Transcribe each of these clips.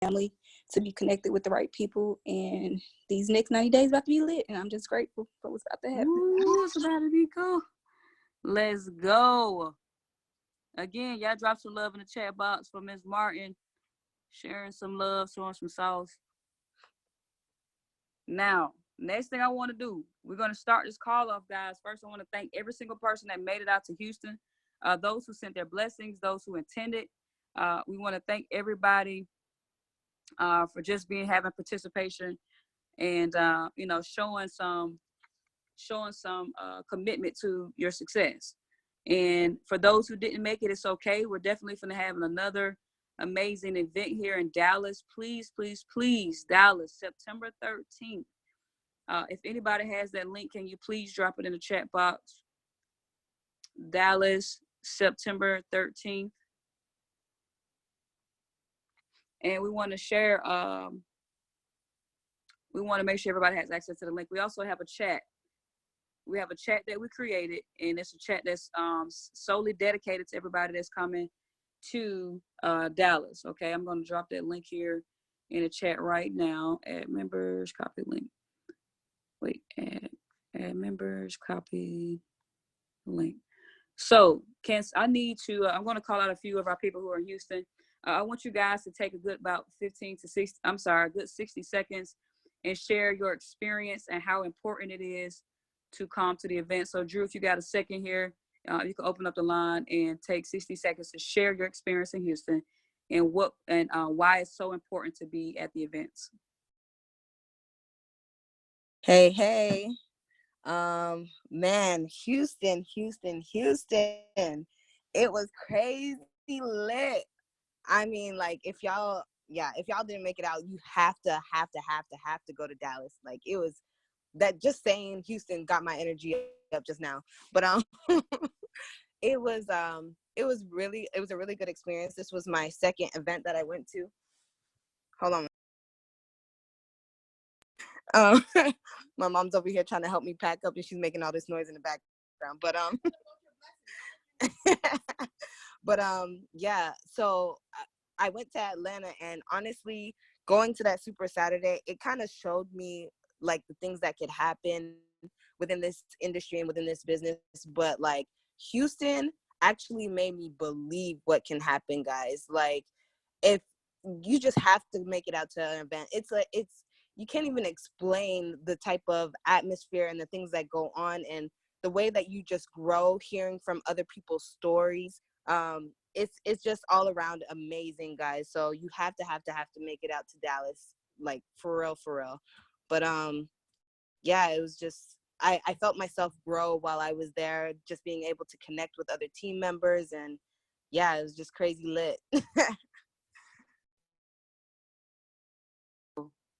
family, to be connected with the right people. And these next 90 days about to be lit, and I'm just grateful for what's about to happen. Ooh, it's about to be cool. Let's go. Again, y'all drop some love in the chat box for Ms. Martin. Sharing some love, showing some sauce. Now, next thing I want to do, we're going to start this call off, guys. First, I want to thank every single person that made it out to Houston, those who sent their blessings, those who attended. We want to thank everybody for just having participation and showing some commitment to your success. And for those who didn't make it, it's okay. We're definitely going to have another amazing event here in Dallas. Please, please, please, Dallas, September 13th. If anybody has that link, can you please drop it in the chat box? Dallas, September 13th. And we want to share, we want to make sure everybody has access to the link. We also have a chat. We have a chat that we created, and it's a chat that's solely dedicated to everybody that's coming to Dallas. Okay, I'm going to drop that link here in the chat right now. Add members, copy link. Wait, add members, copy link. So, I'm going to call out a few of our people who are in Houston. I want you guys to take a good 60 seconds and share your experience and how important it is to come to the event. So Drew, if you got a second here, you can open up the line and take 60 seconds to share your experience in Houston and why it's so important to be at the events. Hey. Man, Houston. It was crazy lit. I mean, like, if y'all didn't make it out, you have to go to Dallas. Like, it was that, just saying Houston got my energy up just now. But it was a really good experience. This was my second event that I went to. Hold on. My mom's over here trying to help me pack up, and she's making all this noise in the background. But yeah. So I went to Atlanta, and honestly, going to that Super Saturday, it kind of showed me like the things that could happen within this industry and within this business. But like, Houston actually made me believe what can happen, guys. Like, if you just have to make it out to an event, you can't even explain the type of atmosphere and the things that go on, and the way that you just grow hearing from other people's stories. It's just all around amazing, guys. So you have to make it out to Dallas, like, for real. But yeah, it was just, I felt myself grow while I was there, just being able to connect with other team members, and yeah, it was just crazy lit.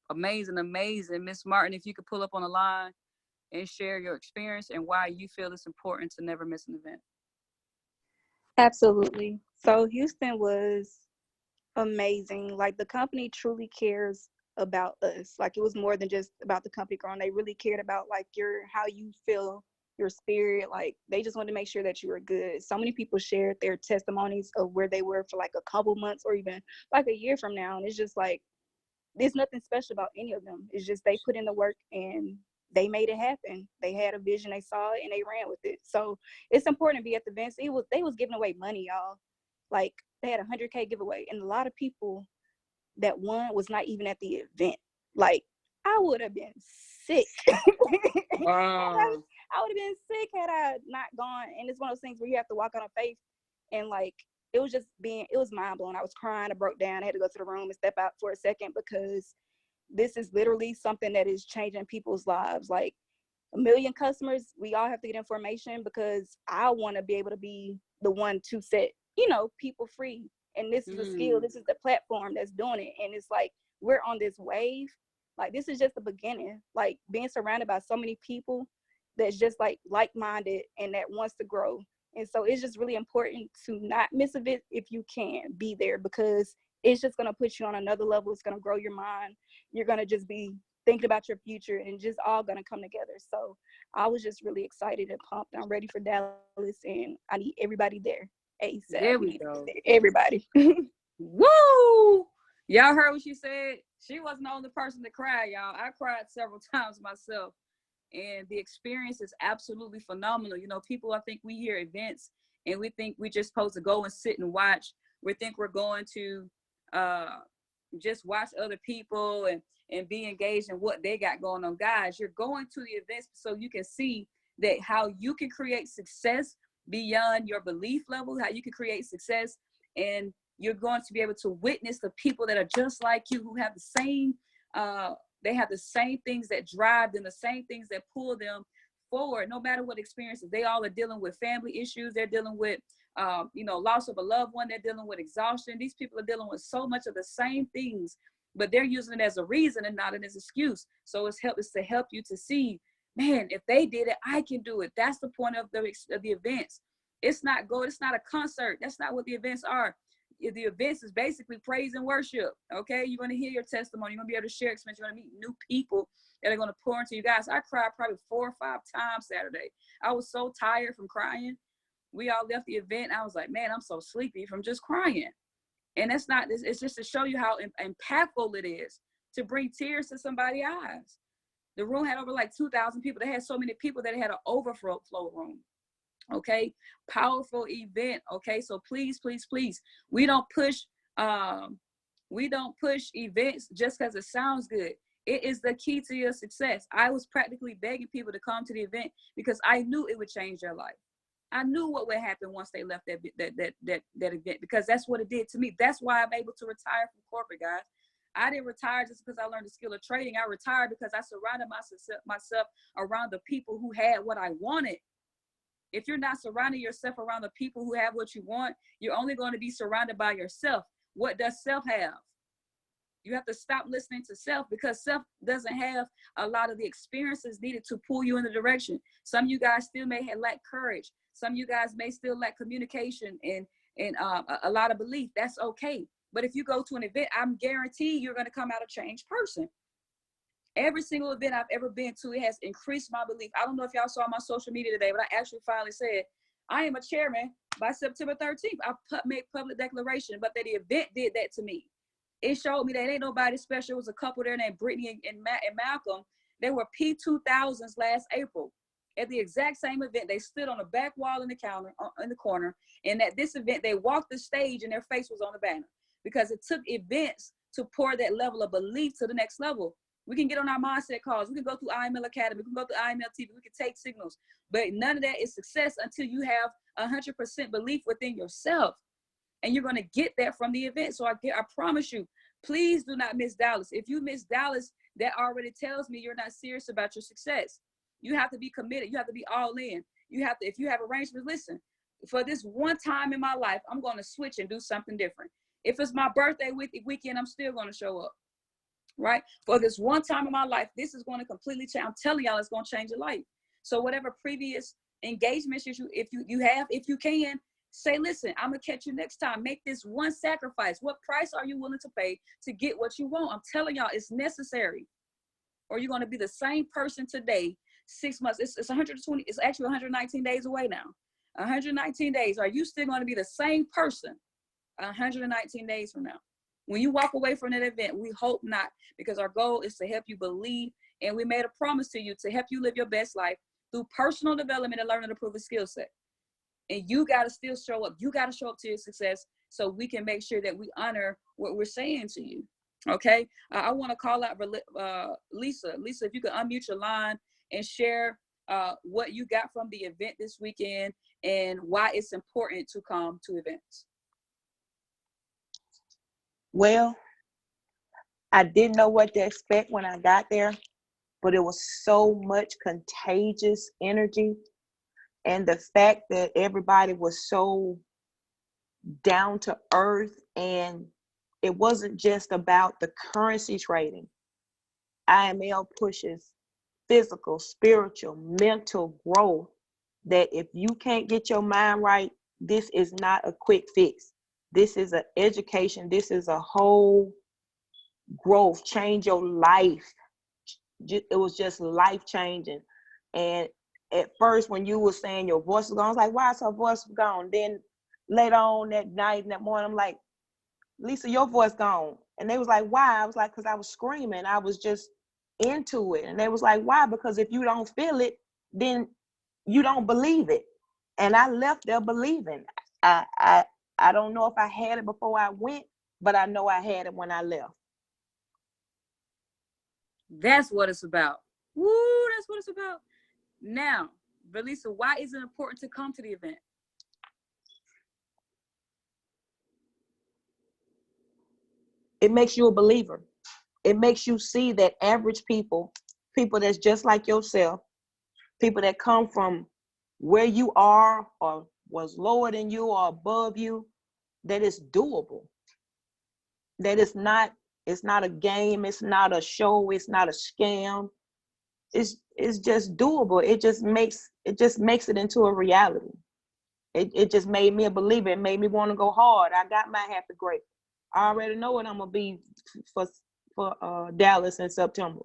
Amazing. Miss Martin, if you could pull up on the line and share your experience and why you feel it's important to never miss an event. Absolutely. So Houston was amazing. Like, the company truly cares about us. Like, it was more than just about the company growing. They really cared about like how you feel, your spirit. Like, they just wanted to make sure that you were good. So many people shared their testimonies of where they were for like a couple months or even like a year from now. And it's just like, there's nothing special about any of them. It's just they put in the work and they made it happen. They had a vision, they saw it, and they ran with it. So it's important to be at the events. They was giving away money, y'all. Like, they had a 100K giveaway, and a lot of people that won was not even at the event. Like, I would have been sick. Wow. I would have been sick had I not gone. And it's one of those things where you have to walk on a faith, and like, it was mind blowing. I was crying. I broke down. I had to go to the room and step out for a second, because this is literally something that is changing people's lives. Like, 1 million customers, we all have to get information, because I want to be able to be the one to set, people free. And this is a skill. This is the platform that's doing it. And it's like, we're on this wave. Like, this is just the beginning. Like, being surrounded by so many people that's just like-minded and that wants to grow. And so it's just really important to not miss a bit. If you can be there, because it's just going to put you on another level. It's going to grow your mind. You're going to just be thinking about your future, and just all going to come together. So I was just really excited and pumped. I'm ready for Dallas, and I need everybody there ASAP. There we go. Everybody. Woo! Y'all heard what she said? She wasn't the only person to cry, y'all. I cried several times myself. And the experience is absolutely phenomenal. You know, people, I think we hear events and we think we just supposed to go and sit and watch. We think we're going to just watch other people and be engaged in what they got going on. Guys, you're going to the events so you can see that how you can create success beyond your belief level, how you can create success, and you're going to be able to witness the people that are just like you, who have the same they have the same things that drive them, the same things that pull them forward, no matter what experiences. They all are dealing with family issues. They're dealing with, loss of a loved one. They're dealing with exhaustion. These people are dealing with so much of the same things, but they're using it as a reason and not as an excuse. So it's to help you to see, man, if they did it, I can do it. That's the point of the events. It's not a concert. That's not what the events are. The events is basically praise and worship. Okay, you're going to hear your testimony. You're going to be able to share experience. You're going to meet new people that are going to pour into you guys. I cried probably 4 or 5 times Saturday. I was so tired from crying. We all left the event. I was like, man, I'm so sleepy from just crying. And it's just to show you how impactful it is to bring tears to somebody's eyes. The room had over like 2,000 people. They had so many people that it had an overflow room. Okay, powerful event. Okay, so please, please, please, we don't push events just because it sounds good. It is the key to your success. I was practically begging people to come to the event because I knew it would change their life. I knew what would happen once they left that event, because that's what it did to me. That's why I'm able to retire from corporate, guys. I didn't retire just because I learned the skill of trading. I retired because I surrounded myself around the people who had what I wanted. If you're not surrounding yourself around the people who have what you want, you're only going to be surrounded by yourself. What does self have? You have to stop listening to self, because self doesn't have a lot of the experiences needed to pull you in the direction. Some of you guys still may lack courage. Some of you guys may still lack communication and a lot of belief. That's okay. But if you go to an event, I'm guaranteed you're going to come out a changed person. Every single event I've ever been to, it has increased my belief. I don't know if y'all saw my social media today, but I actually finally said, I am a chairman by September 13th. I made public declaration, but that the event did that to me. It showed me that ain't nobody special. It was a couple there named Brittany and Malcolm. They were P2000s last April. At the exact same event, they stood on the back wall in the corner. And at this event, they walked the stage and their face was on the banner, because it took events to pour that level of belief to the next level. We can get on our mindset calls. We can go through IML Academy. We can go through IML TV. We can take signals. But none of that is success until you have 100% belief within yourself. And you're going to get that from the event. So I promise you, please do not miss Dallas. If you miss Dallas, that already tells me you're not serious about your success. You have to be committed. You have to be all in. You have to, if you have arrangements, listen, for this one time in my life, I'm going to switch and do something different. If it's my birthday weekend, I'm still going to show up. Right? For this one time in my life, this is going to completely change. I'm telling y'all, it's going to change your life. So whatever previous engagements if you can, say, listen, I'm going to catch you next time. Make this one sacrifice. What price are you willing to pay to get what you want? I'm telling y'all, it's necessary. Or you're going to be the same person today, 6 months. It's 120. It's actually 119 days away now. 119 days. Are you still going to be the same person 119 days from now? When you walk away from that event, we hope not, because our goal is to help you believe. And we made a promise to you to help you live your best life through personal development and learning to prove a skill set. And you got to still show up. You got to show up to your success so we can make sure that we honor what we're saying to you. Okay. I want to call out Lisa. Lisa, if you could unmute your line and share what you got from the event this weekend and why it's important to come to events. Well, I didn't know what to expect when I got there, but it was so much contagious energy. And the fact that everybody was so down to earth, and it wasn't just about the currency trading. IML pushes physical, spiritual, mental growth, that if you can't get your mind right, this is not a quick fix. This is an education. This is a whole growth, change your life. It was just life changing. And at first, when you were saying your voice was gone, I was like, why is her voice gone? Then later on that night and that morning, I'm like, Lisa, your voice gone. And they was like, why? I was like, because I was screaming. I was just into it. And they was like, why? Because if you don't feel it, then you don't believe it. And I left there believing. I don't know if I had it before I went, but I know I had it when I left. That's what it's about. Woo, that's what it's about. Now, Velisa, why is it important to come to the event? It makes you a believer. It makes you see that average people that's just like yourself, people that come from where you are or was lower than you or above you, that it's doable. That it's not a game, it's not a show, it's not a scam. It's just doable. It just makes it into a reality. It just made me a believer. It made me want to go hard. I got my happy grape. I already know what I'm gonna be for Dallas in September.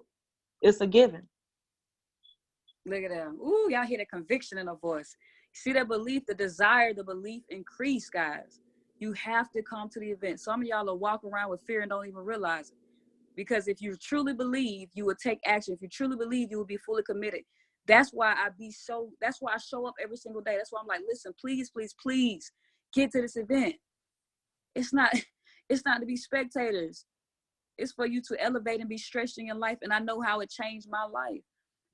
It's a given. Look at that. Ooh, y'all hear the conviction in her voice. See that belief, the desire, the belief increase, guys. You have to come to the event. Some of y'all will walk around with fear and don't even realize it. Because if you truly believe, you will take action. If you truly believe, you will be fully committed. That's why that's why I show up every single day. That's why I'm like, listen, please, please, please get to this event. It's not to be spectators. It's for you to elevate and be stretched in your life. And I know how it changed my life.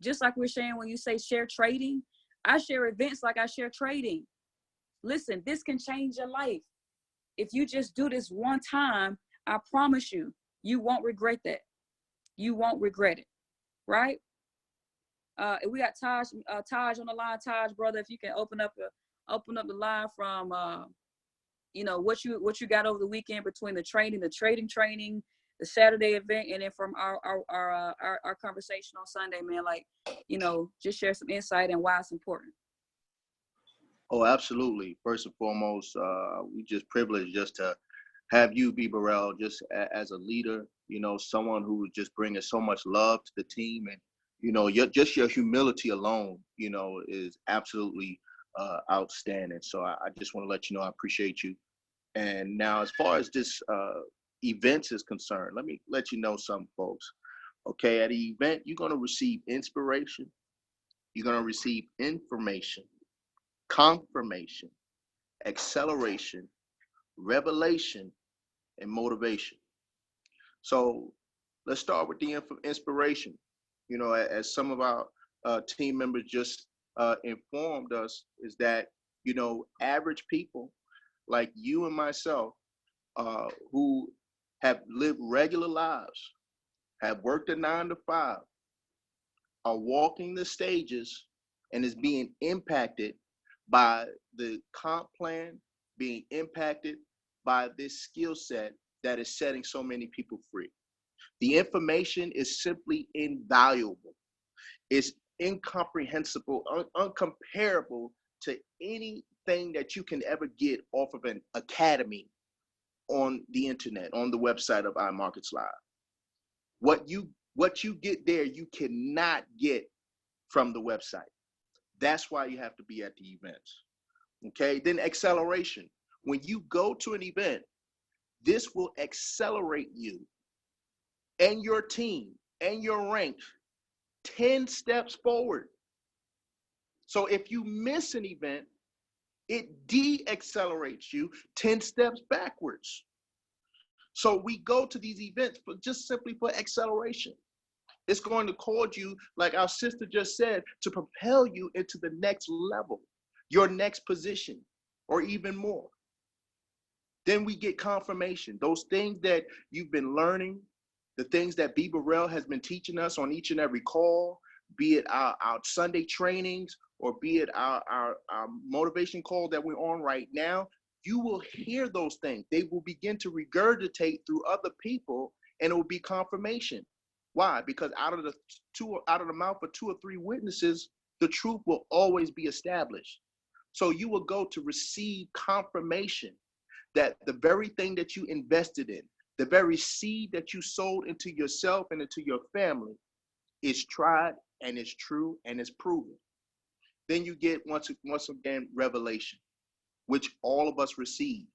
Just like we're sharing when you say share trading, I share events like I share trading. Listen, this can change your life. If you just do this one time, I promise you, you won't regret that. You won't regret it, right? We got Taj on the line. Taj, brother, if you can open up the line from what you got over the weekend between the trading training, the Saturday event, and then from our conversation on Sunday, man. Like, just share some insight and why it's important. Oh, absolutely. First and foremost, we just privileged just to have you, B. Burrell, just as a leader, someone who just bringing so much love to the team. And, your humility alone, is absolutely outstanding. So I just want to let you know I appreciate you. And now, as far as this events is concerned, let me let you know something, folks. Okay, at the event, you're going to receive inspiration. You're going to receive information, confirmation, acceleration, revelation, and motivation. So let's start with the inspiration. As some of our team members just informed us, is that, average people like you and myself who have lived regular lives, have worked a 9 to 5, are walking the stages and is being impacted by the comp plan, being impacted by this skill set that is setting so many people free. The information is simply invaluable. It's incomprehensible, uncomparable to anything that you can ever get off of an academy on the internet, on the website of iMarkets Live. What you get there, you cannot get from the website. That's why you have to be at the events. Okay, then acceleration. When you go to an event, this will accelerate you and your team and your rank 10 steps forward. So if you miss an event, it de-accelerates you 10 steps backwards. So we go to these events for just simply for acceleration. It's going to cause you, like our sister just said, to propel you into the next level, your next position, or even more. Then we get confirmation. Those things that you've been learning, the things that B. Burrell has been teaching us on each and every call, be it our Sunday trainings or be it our motivation call that we're on right now, you will hear those things. They will begin to regurgitate through other people, and it will be confirmation. Why? Because out of the mouth of 2 or 3 witnesses, the truth will always be established. So you will go to receive confirmation that the very thing that you invested in, the very seed that you sowed into yourself and into your family, is tried and is true and is proven. Then you get once again revelation, which all of us receive,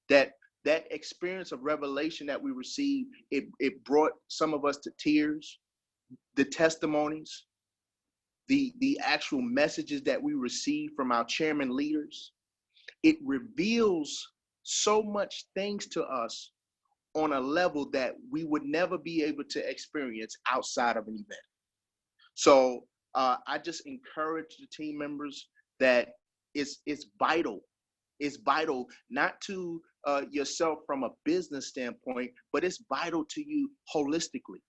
that that experience of revelation that we received, it brought some of us to tears. The testimonies, the actual messages that we received from our chairman leaders, it reveals so much things to us on a level that we would never be able to experience outside of an event. So I just encourage the team members that it's vital. It's vital not to yourself from a business standpoint, but it's vital to you holistically.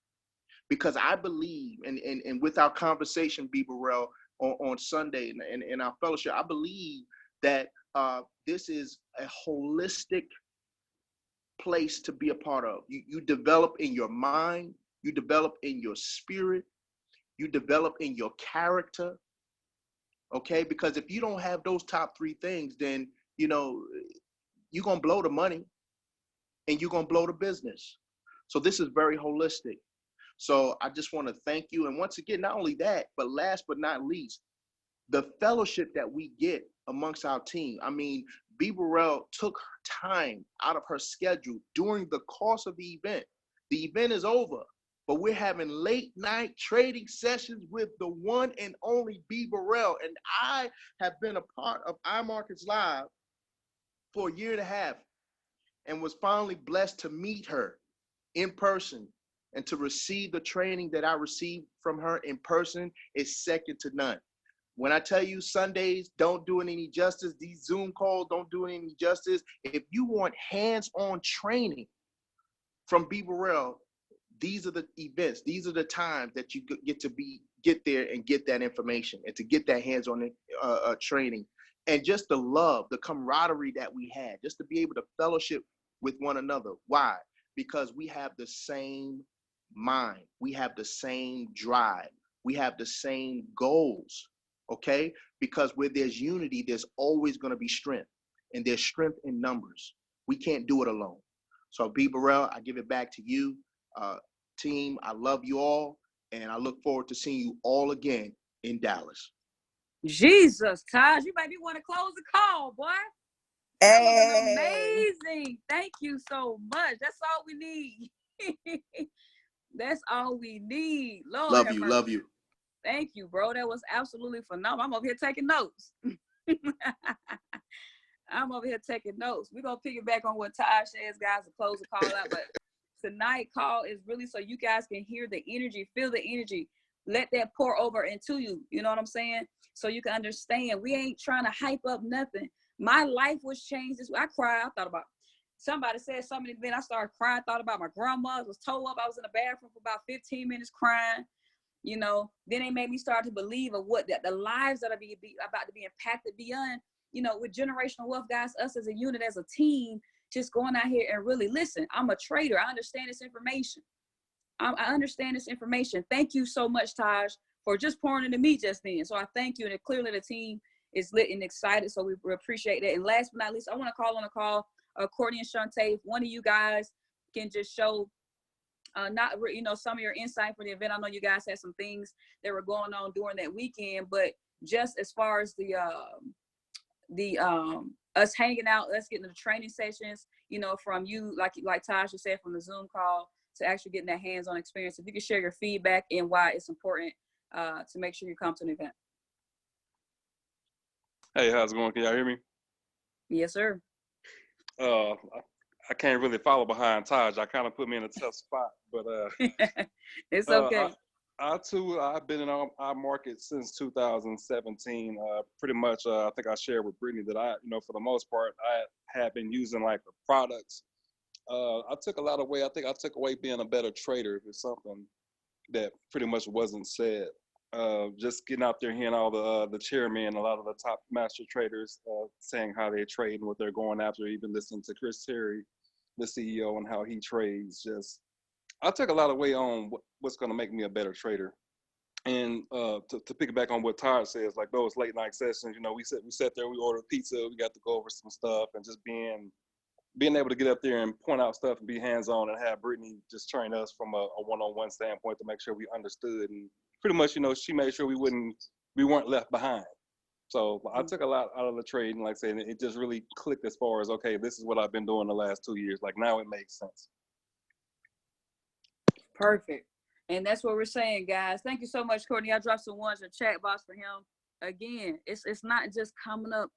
Because I believe, and with our conversation, B. Burrell, on Sunday in our fellowship, I believe that this is a holistic place to be a part of. You develop in your mind, you develop in your spirit, you develop in your character, okay? Because if you don't have those top three things, then, you know, you're going to blow the money and you're going to blow the business. So this is very holistic. So I just want to thank you. And once again, not only that, but last but not least, the fellowship that we get amongst our team. I mean, B. Burrell took time out of her schedule during the course of the event. The event is over, but we're having late night trading sessions with the one and only B. Burrell. And I have been a part of iMarkets Live for a year and a half and was finally blessed to meet her in person. And to receive the training that I received from her in person is second to none. When I tell you Sundays don't do it any justice, these Zoom calls don't do it any justice. If you want hands-on training from B. Burrell, these are the events, these are the times that you get there and get that information and to get that hands-on training. And just the love, the camaraderie that we had, just to be able to fellowship with one another. Why? Because we have the same mind, we have the same drive, we have the same goals, okay? Because where there's unity, there's always going to be strength, and there's strength in numbers. We can't do it alone. So B. Burrell, I give it back to you. Team, I love you all, and I look forward to seeing you all again in Dallas. Jesus, Taj, you made me want to close the call, boy. That was amazing. Thank you so much. That's all we need. That's all we need. Lord, love you, love you. Thank you, bro. That was absolutely phenomenal. I'm over here taking notes. I'm over here taking notes. We're going to piggyback on what Taj says, guys, to close the call out. But tonight call is really so you guys can hear the energy, feel the energy. Let that pour over into you. You know what I'm saying? So you can understand. We ain't trying to hype up nothing. My life was changed this way. I cried. I thought about somebody said something, then I started crying. Thought about my grandma was towed up. I was in the bathroom for about 15 minutes crying. You know, then they made me start to believe of what the lives that are about to be impacted beyond, you know, with generational wealth, guys, us as a unit, as a team, just going out here and really listen. I'm a trader. I understand this information. I understand this information. Thank you so much, Taj, for just pouring into me just then. So I thank you. And clearly the team is lit and excited. So we appreciate that. And last but not least, I want to call on a call, Courtney and Shantae, if one of you guys can just show some of your insight for the event. I know you guys had some things that were going on during that weekend, but just as far as the us hanging out, us getting to the training sessions, you know, from you, like Tasha said, from the Zoom call to actually getting that hands-on experience. If you can share your feedback and why it's important to make sure you come to an event. Hey, how's it going? Can y'all hear me? Yes, sir. I can't really follow behind Taj. I kind of put me in a tough spot, but it's okay. I've been in our market since 2017. Pretty much, I think I shared with Brittany that for the most part, I have been using like the products. I took a lot away. I think I took away being a better trader. It's something that pretty much wasn't said. Just getting out there, hearing all the chairmen, a lot of the top master traders saying how they trade and what they're going after. Even listening to Chris Terry, the CEO, and how he trades. Just I took a lot away on what's going to make me a better trader. And to piggyback on what Todd says, like those late night sessions, you know, we sat there, we ordered pizza, we got to go over some stuff, and just being able to get up there and point out stuff and be hands-on, and have Brittany just train us from a one-on-one standpoint to make sure we understood. And pretty much, you know, she made sure we weren't left behind. So I took a lot out of the trading, like I said, and it just really clicked as far as, okay, this is what I've been doing the last 2 years. Like now it makes sense. Perfect. And that's what we're saying, guys. Thank you so much, Courtney. I dropped some ones in the chat box for him. Again, it's not just coming up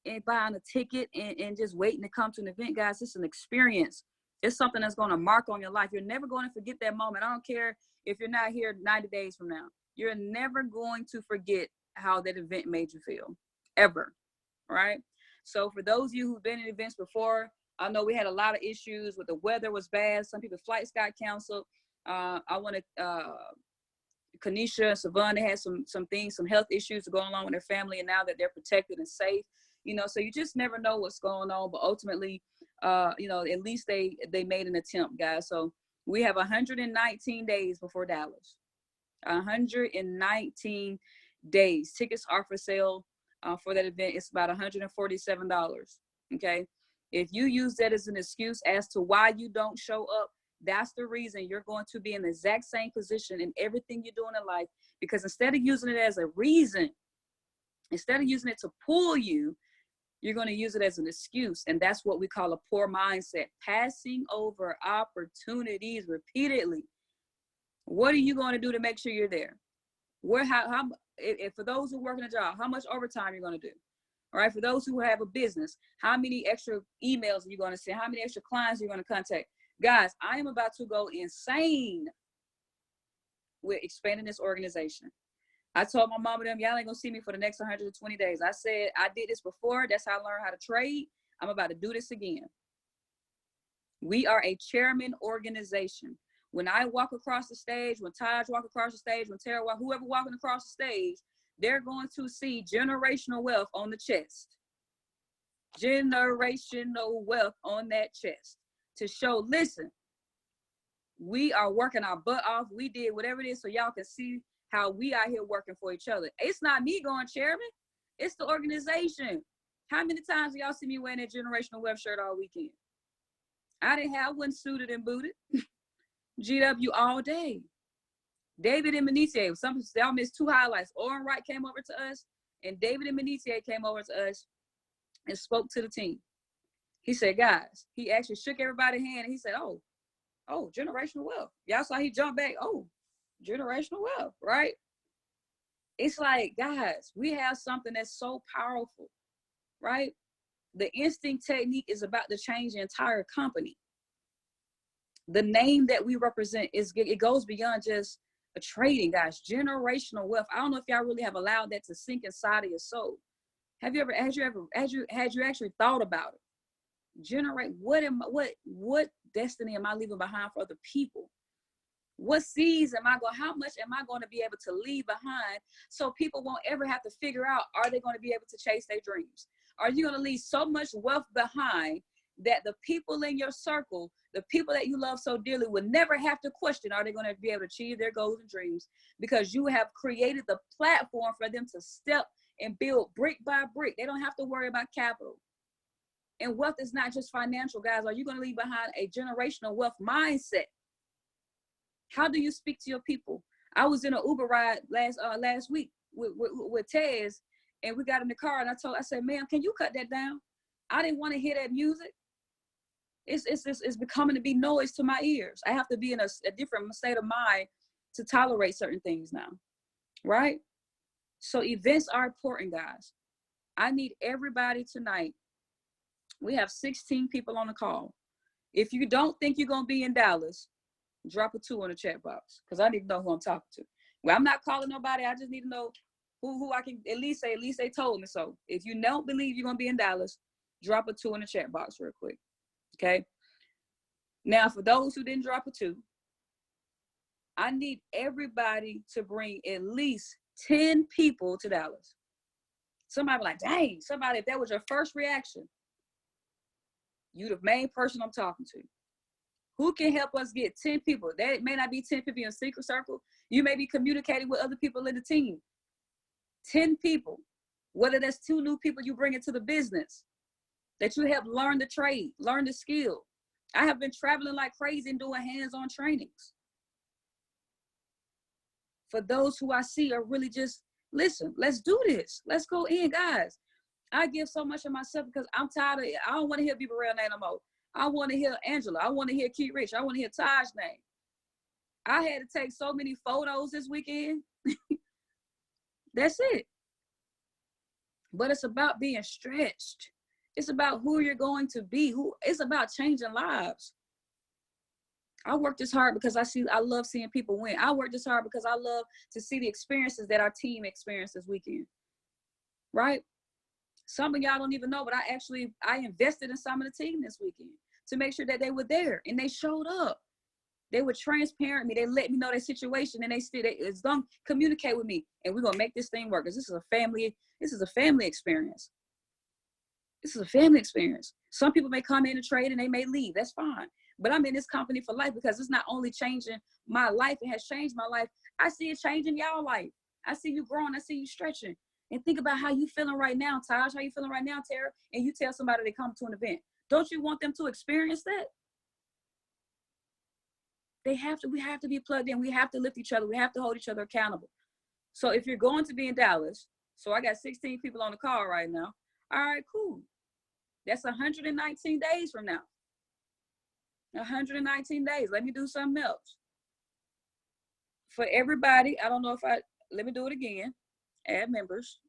and buying a ticket and just waiting to come to an event, guys. It's an experience. It's something that's going to mark on your life. You're never going to forget that moment. I don't care if you're not here 90 days from now. You're never going to forget how that event made you feel, ever, right? So for those of you who've been in events before, I know we had a lot of issues with the weather was bad. Some people's flights got canceled. I want to, Kanisha and Savannah had some things, some health issues going along with their family, and now that they're protected and safe, you know, so you just never know what's going on, but ultimately, you know, at least they made an attempt, guys. So we have 119 days before Dallas, 119 days. Tickets are for sale for that event. It's about $147. Okay. If you use that as an excuse as to why you don't show up, that's the reason you're going to be in the exact same position in everything you're doing in life. Because instead of using it as a reason, instead of using it to pull you, you're going to use it as an excuse. And that's what we call a poor mindset, passing over opportunities repeatedly. What are you going to do to make sure you're there? If for those who work in a job, how much overtime you're going to do? All right. For those who have a business, how many extra emails are you going to send? How many extra clients are you going to contact? Guys, I am about to go insane with expanding this organization. I told my mom and them, y'all ain't gonna see me for the next 120 days. I said, I did this before. That's how I learned how to trade. I'm about to do this again. We are a chairman organization. When I walk across the stage, when Taj walk across the stage, when Tara walk, whoever walking across the stage, they're going to see generational wealth on the chest. Generational wealth on that chest. To show, listen, we are working our butt off. We did whatever it is so y'all can see how we out here working for each other. It's not me going chairman. It's the organization. How many times do y'all see me wearing that generational wealth shirt all weekend? I wasn't suited and booted. GW all day. David and Manitier, y'all missed two highlights. Oren Wright came over to us, and David and Manitier came over to us and spoke to the team. He said, guys, he actually shook everybody's hand and he said, oh, generational wealth. Y'all saw he jumped back. Oh, generational wealth, right? It's like, guys, we have something that's so powerful, right? The instinct technique is about to change the entire company. The name that we represent it goes beyond just a trading, guys. Generational wealth. I don't know if y'all really have allowed that to sink inside of your soul. Had you actually thought about it? What destiny am I leaving behind for other people? What seeds how much am I going to be able to leave behind so people won't ever have to figure out, are they going to be able to chase their dreams? Are you going to leave so much wealth behind that the people in your circle, the people that you love so dearly, will never have to question, are they going to be able to achieve their goals and dreams? Because you have created the platform for them to step and build brick by brick. They don't have to worry about capital. And wealth is not just financial, guys. Are you going to leave behind a generational wealth mindset? How do you speak to your people? I was in an Uber ride last week with Tez, and we got in the car, and I said, ma'am, can you cut that down? I didn't want to hear that music. It's becoming to be noise to my ears. I have to be in a different state of mind to tolerate certain things now, right? So events are important, guys. I need everybody tonight. We have 16 people on the call. If you don't think you're going to be in Dallas, drop a 2 in the chat box, because I need to know who I'm talking to. Well, I'm not calling nobody. I just need to know who I can at least they told me so. If you don't believe you're going to be in Dallas, drop a 2 in the chat box real quick. Okay. Now, for those who didn't drop a 2, I need everybody to bring at least 10 people to Dallas. Somebody like, dang, if that was your first reaction, you the main person I'm talking to. Who can help us get 10 people? That may not be 10 people in a secret circle. You may be communicating with other people in the team. 10 people, whether that's 2 new people you bring into the business, that you help learn the trade, learn the skill. I have been traveling like crazy and doing hands-on trainings. For those who I see are really just listen, let's do this. Let's go in, guys. I give so much of myself because I'm tired of it. I don't want to hear people real name no more. I want to hear Angela. I want to hear Keith Rich. I want to hear Taj's name. I had to take so many photos this weekend. That's it. But it's about being stretched. It's about who you're going to be. It's about changing lives. I work this hard because I love seeing people win. I work this hard because I love to see the experiences that our team experienced this weekend. Right? Some of y'all don't even know, but I invested in some of the team this weekend to make sure that they were there and they showed up. They were transparent with me. They let me know their situation and it's gonna communicate with me and we're gonna make this thing work. Because this is a family experience. This is a family experience. Some people may come in and trade and they may leave. That's fine. But I'm in this company for life because it's not only changing my life, it has changed my life. I see it changing y'all life. I see you growing. I see you stretching. And think about how you feeling right now, Taj, how you feeling right now, Tara, and you tell somebody they come to an event. Don't you want them to experience that? We have to be plugged in. We have to lift each other. We have to hold each other accountable. So if you're going to be in Dallas, so I got 16 people on the call right now. All right, cool. That's 119 days from now. 119 days. Let me do something else. For everybody, let me do it again. Add members.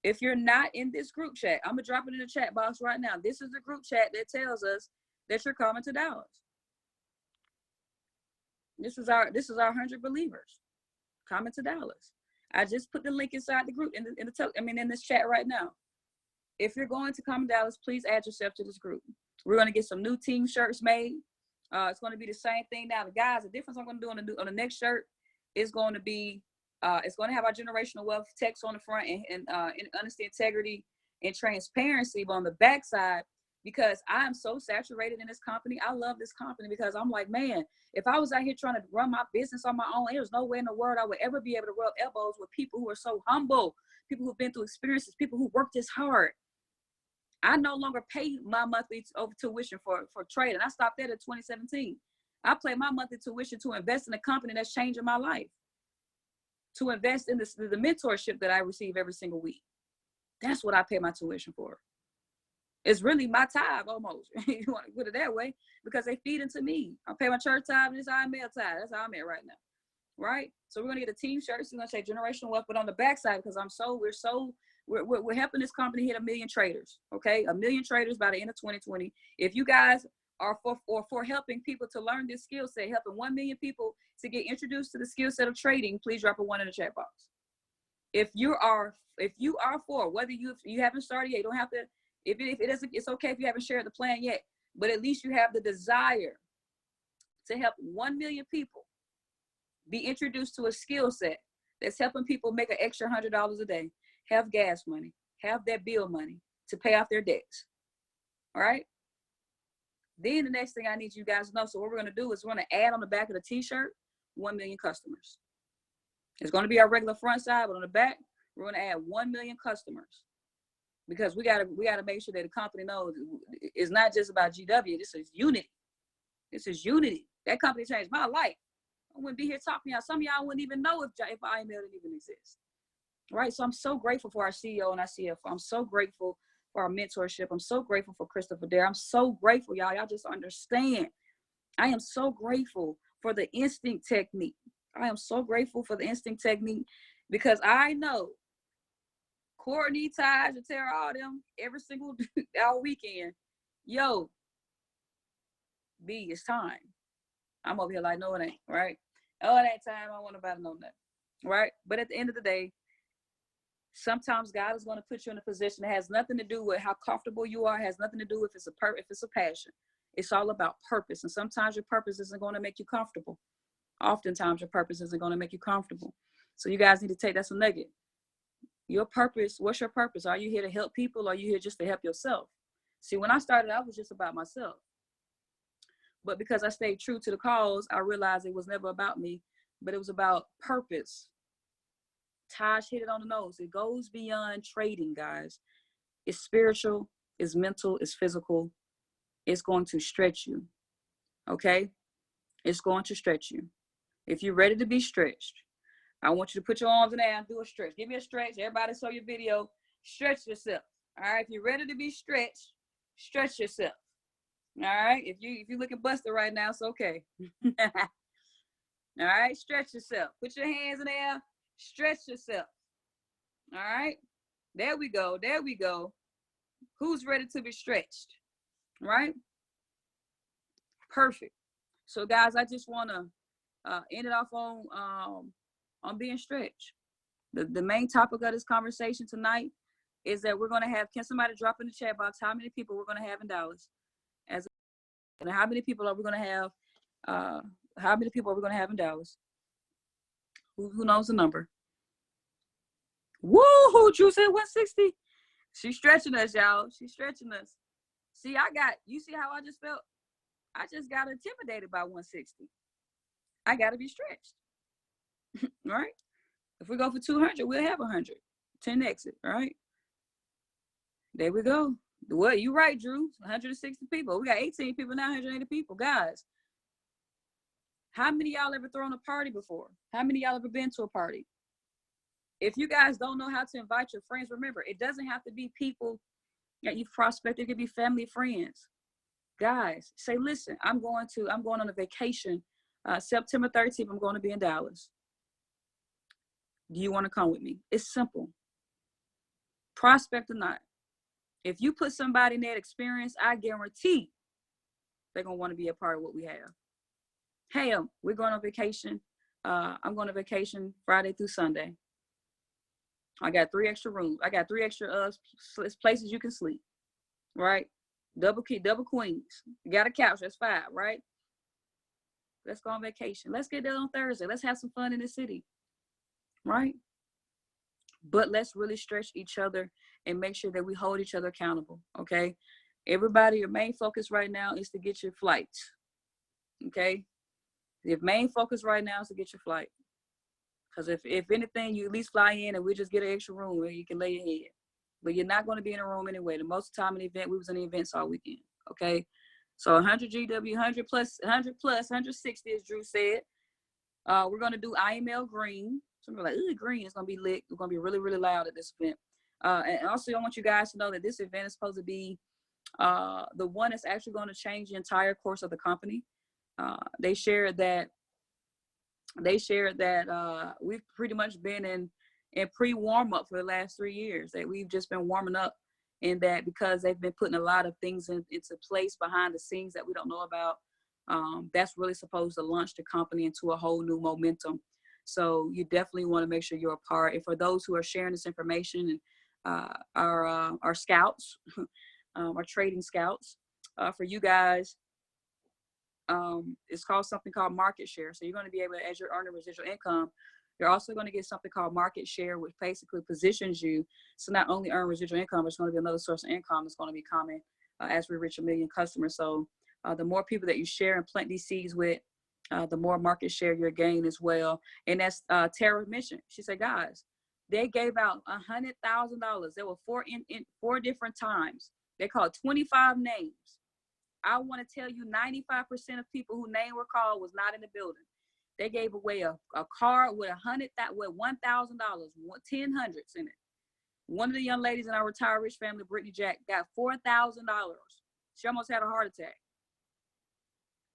If you're not in this group chat, I'm going to drop it in the chat box right now. This is the group chat that tells us that you're coming to Dallas. This is our 100 believers coming to Dallas. I just put the link inside the group in this chat right now. If you're going to come to Dallas, please add yourself to this group. We're going to get some new team shirts made. It's going to be the same thing now. The guys, the difference I'm going to do on the next shirt is going to be, it's going to have our generational wealth text on the front and honesty, integrity, and transparency. But on the back side, because I am so saturated in this company, I love this company because I'm like, man, if I was out here trying to run my business on my own, there's no way in the world I would ever be able to rub elbows with people who are so humble, people who've been through experiences, people who work this hard. I no longer pay my monthly over tuition for trading. I stopped that in 2017. I pay my monthly tuition to invest in a company that's changing my life, to invest in the mentorship that I receive every single week. That's what I pay my tuition for. It's really my tithe almost. You want to put it that way, because they feed into me. I pay my church tithe and it's our mail tithe. That's how I'm at right now. Right? So we're going to get a team shirt. We're going to say generational wealth, but on the backside, because we're helping this company hit 1 million traders. Okay. 1 million traders by the end of 2020. If you guys are for helping people to learn this skill set, helping 1 million people to get introduced to the skill set of trading, please drop a 1 in the chat box. If you are for, whether you haven't started yet, you don't have to, if it doesn't, it's okay if you haven't shared the plan yet, but at least you have the desire to help 1 million people be introduced to a skill set that's helping people make an extra $100 a day, have gas money, have their bill money to pay off their debts. All right. Then the next thing I need you guys to know. So what we're going to do is we're going to add on the back of the t-shirt, 1 million customers. It's going to be our regular front side, but on the back, we're going to add 1 million customers, because we got to make sure that the company knows it's not just about GW. This is unity. This is unity. That company changed my life. I wouldn't be here talking to y'all. Some of y'all wouldn't even know if IML didn't even exist. Right? So I'm so grateful for our CEO and our CFO. I'm so grateful for our mentorship. I'm so grateful for Christopher Dare. I'm so grateful, y'all. Y'all just understand. I am so grateful for the instinct technique. I am so grateful for the instinct technique, because I know Courtney, Taj, and Tara, all them, every single all weekend, yo, B, it's time. I'm over here like, no, it ain't, right? Oh, it ain't time. I want nobody to know nothing, right? But at the end of the day, sometimes God is going to put you in a position that has nothing to do with how comfortable you are, has nothing to do with if it's a passion. It's all about purpose. And sometimes your purpose isn't going to make you comfortable. Oftentimes your purpose isn't going to make you comfortable. So you guys need to take, that's a nugget. Your purpose, what's your purpose? Are you here to help people, or are you here just to help yourself? See, when I started, I was just about myself. But because I stayed true to the cause, I realized it was never about me, but it was about purpose. Taj hit it on the nose. It goes beyond trading, guys. It's spiritual, it's mental, it's physical. It's going to stretch you, okay? It's going to stretch you. If you're ready to be stretched, I want you to put your arms in the air and do a stretch. Give me a stretch. Everybody saw your video. Stretch yourself. All right. If you're ready to be stretched, stretch yourself. All right. If you're looking busted right now, it's okay. All right. Stretch yourself. Put your hands in the air. Stretch yourself. All right. There we go. There we go. Who's ready to be stretched? Right? Perfect. So guys, I just want to end it off on being stretched. The main topic of this conversation tonight is that we're going to have, can somebody drop in the chat box how many people we're going to have in Dallas? And how many people are we going to have? How many people are we going to have in Dallas? Who knows the number? Woo! Drew said 160. She's stretching us, y'all. She's stretching us. See, you see how I just felt? I just got intimidated by 160. I got to be stretched. Right? If we go for 200, we'll have 100. 10x it, right? There we go. Well, you right, Drew. 160 people. We got 18 people now, 180 people. Guys, how many of y'all ever thrown a party before? How many of y'all ever been to a party? If you guys don't know how to invite your friends, remember, it doesn't have to be people that you've prospected. It could be family, friends. Guys, say, listen, I'm going on a vacation. September 13th, I'm going to be in Dallas. Do you want to come with me? It's simple. Prospect or not. If you put somebody in that experience, I guarantee they're going to want to be a part of what we have. Hey, we're going on vacation. I'm going on vacation Friday through Sunday. I got 3 extra rooms. I got 3 extra places you can sleep, right? Double queens. You got a couch, that's 5, right? Let's go on vacation. Let's get there on Thursday. Let's have some fun in the city, right? But let's really stretch each other and make sure that we hold each other accountable, okay? Everybody, your main focus right now is to get your flights, okay? Your main focus right now is to get your flight. Because if anything, you at least fly in and we just get an extra room where you can lay your head. But you're not going to be in a room anyway. The most of the time in the event, we was in the events all weekend, okay? So 100 GW, 100 plus, 160, as Drew said. We're going to do IML green. Some people are like, ooh, green is going to be lit. We're going to be really, really loud at this event. And also, I want you guys to know that this event is supposed to be the one that's actually going to change the entire course of the company. They shared that we've pretty much been in pre-warm up for the last 3 years, that we've just been warming up, and that because they've been putting a lot of things into place behind the scenes that we don't know about, that's really supposed to launch the company into a whole new momentum. So you definitely want to make sure you're a part. And for those who are sharing this information, and our scouts, our trading scouts, for you guys, it's called something called market share. So you're going to be able to, as you're earning residual income, you're also going to get something called market share, which basically positions you to not only earn residual income, but it's going to be another source of income that's going to be coming as we reach 1 million customers. So the more people that you share and plant these seeds with, the more market share you're gaining as well. And that's Tara mentioned. She said, guys, they gave out $100,000. There were 4 different times. They called 25 names. I want to tell you 95% of people whose name were called was not in the building. They gave away a car with $1,000, 10 hundreds in it. One of the young ladies in our Retire Rich family, Brittany Jack, got $4,000. She almost had a heart attack.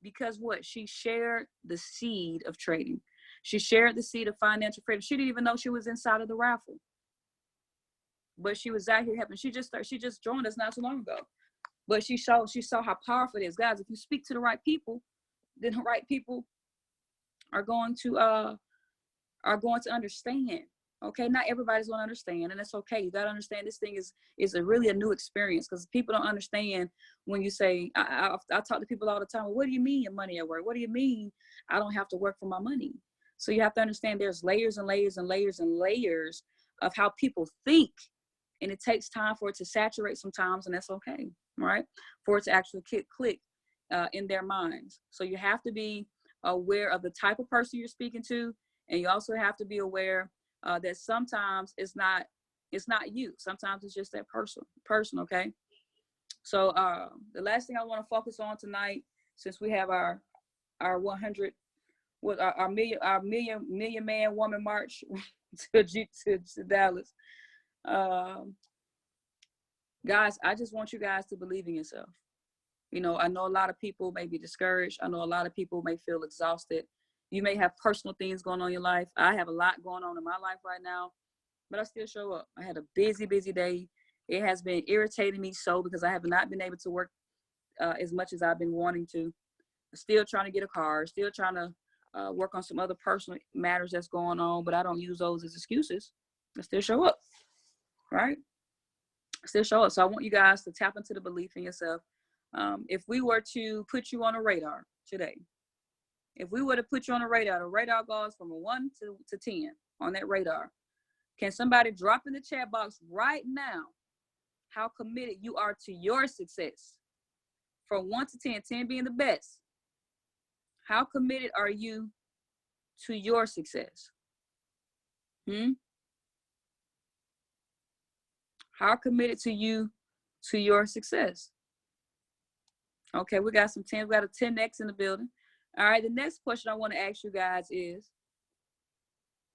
Because what? She shared the seed of trading. She shared the seed of financial freedom. She didn't even know she was inside of the raffle. But she was out here helping. She just joined us not so long ago. But she saw how powerful it is. Guys, if you speak to the right people, then the right people are going to understand. Okay, not everybody's going to understand, and that's okay. You got to understand this thing is really a new experience, because people don't understand when you say, I talk to people all the time, well, what do you mean your money at work? What do you mean I don't have to work for my money? So you have to understand there's layers and layers and layers and layers of how people think, and it takes time for it to saturate sometimes, and that's okay, right? For it to actually click in their minds. So you have to be aware of the type of person you're speaking to, and you also have to be aware that sometimes it's not you. Sometimes it's just that person, okay? So the last thing I want to focus on tonight, since we have our 100 with our million man woman march to Dallas. Guys, I just want you guys to believe in yourself. You know, I know a lot of people may be discouraged. I know a lot of people may feel exhausted. You may have personal things going on in your life. I have a lot going on in my life right now, but I still show up. I had a busy day. It has been irritating me so because I have not been able to work as much as I've been wanting to. Still trying to get a car, still trying to work on some other personal matters that's going on, but I don't use those as excuses. I still show up, right? Still show up. So I want you guys to tap into the belief in yourself. If we were to put you on a radar today, if we were to put you on a radar, the radar goes from a 1 to 10 on that radar. Can somebody drop in the chat box right now how committed you are to your success? From 1 to 10, 10 being the best. How committed are you to your success? How committed to you to your success? Okay, we got some 10. We got a 10X in the building. All right, the next question I want to ask you guys is,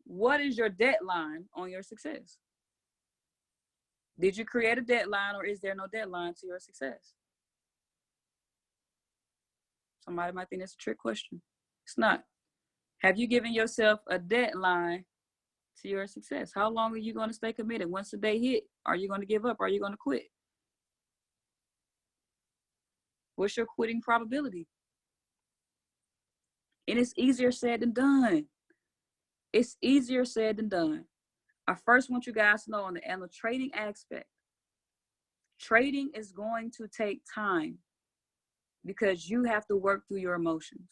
what is your deadline on your success? Did you create a deadline, or is there no deadline to your success? Somebody might think that's a trick question. It's not. Have you given yourself a deadline to your success? How long are you going to stay committed? Once the day hit, are you going to give up? Are you going to quit? What's your quitting probability? And it's easier said than done. It's easier said than done. I first want you guys to know on the trading aspect, trading is going to take time because you have to work through your emotions.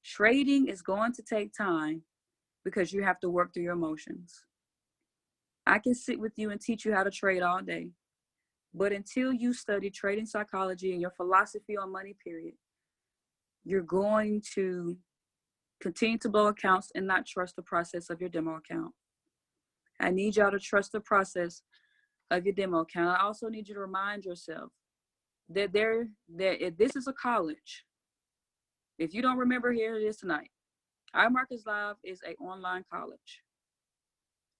Trading is going to take time because you have to work through your emotions. I can sit with you and teach you how to trade all day, but until you study trading psychology and your philosophy on money, period, you're going to continue to blow accounts and not trust the process of your demo account. I need y'all to trust the process of your demo account. I also need you to remind yourself that if this is a college, if you don't remember, here it is tonight. iMarkets Live is an online college.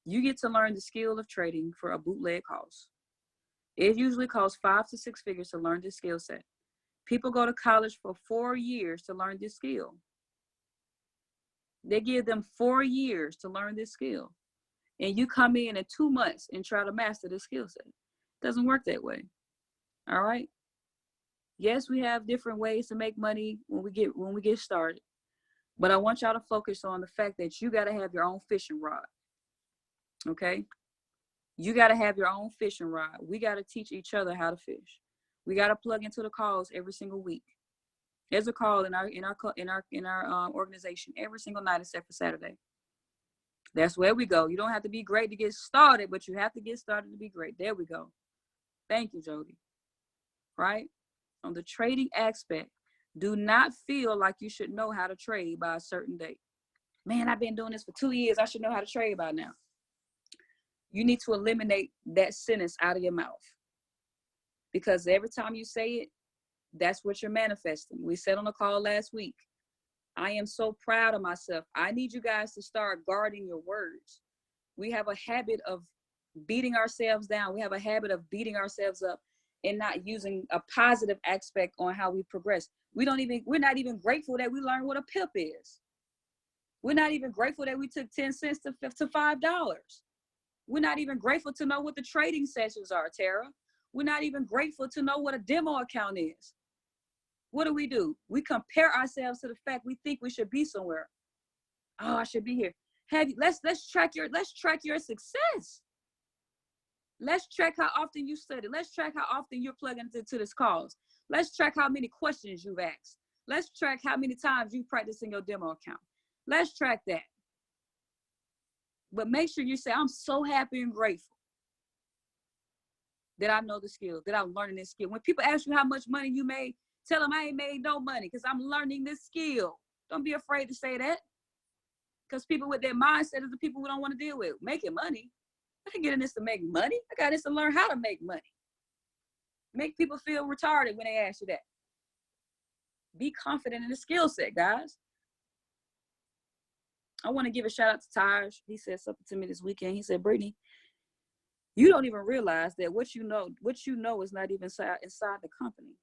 You get to learn the skill of trading for a bootleg cost. It usually costs 5 to 6 figures to learn this skill set. People go to college for 4 years to learn this skill. They give them 4 years to learn this skill. And you come in 2 months and try to master this skill set. It doesn't work that way. All right? Yes, we have different ways to make money when we get started. But I want y'all to focus on the fact that you got to have your own fishing rod. Okay? You got to have your own fishing rod. We got to teach each other how to fish. We got to plug into the calls every single week. There's a call in our organization every single night except for Saturday. That's where we go. You don't have to be great to get started, but you have to get started to be great. There we go. Thank you, Jody. Right? On the trading aspect, do not feel like you should know how to trade by a certain date. Man, I've been doing this for 2 years. I should know how to trade by now. You need to eliminate that sentence out of your mouth. Because every time you say it, that's what you're manifesting. We said on the call last week, I am so proud of myself. I need you guys to start guarding your words. We have a habit of beating ourselves down. We have a habit of beating ourselves up and not using a positive aspect on how we progress. We're not even grateful that we learned what a pip is. We're not even grateful that we took 10 cents to $5. We're not even grateful to know what the trading sessions are, Tara. We're not even grateful to know what a demo account is. What do? We compare ourselves to the fact we think we should be somewhere. Oh, I should be here. Let's track your success. Let's track how often you study. Let's track how often you're plugging into this calls. Let's track how many questions you've asked. Let's track how many times you practice in your demo account. Let's track that. But make sure you say, I'm so happy and grateful that I know the skill, that I'm learning this skill. When people ask you how much money you made, tell them I ain't made no money because I'm learning this skill. Don't be afraid to say that. Because people with that mindset is the people we don't want to deal with. Making money. I didn't get in this to make money. I got this to learn how to make money. Make people feel retarded when they ask you that. Be confident in the skill set, guys. I want to give a shout out to Taj. He said something to me this weekend. He said, Brittany, you don't even realize that what you know is not even inside the company.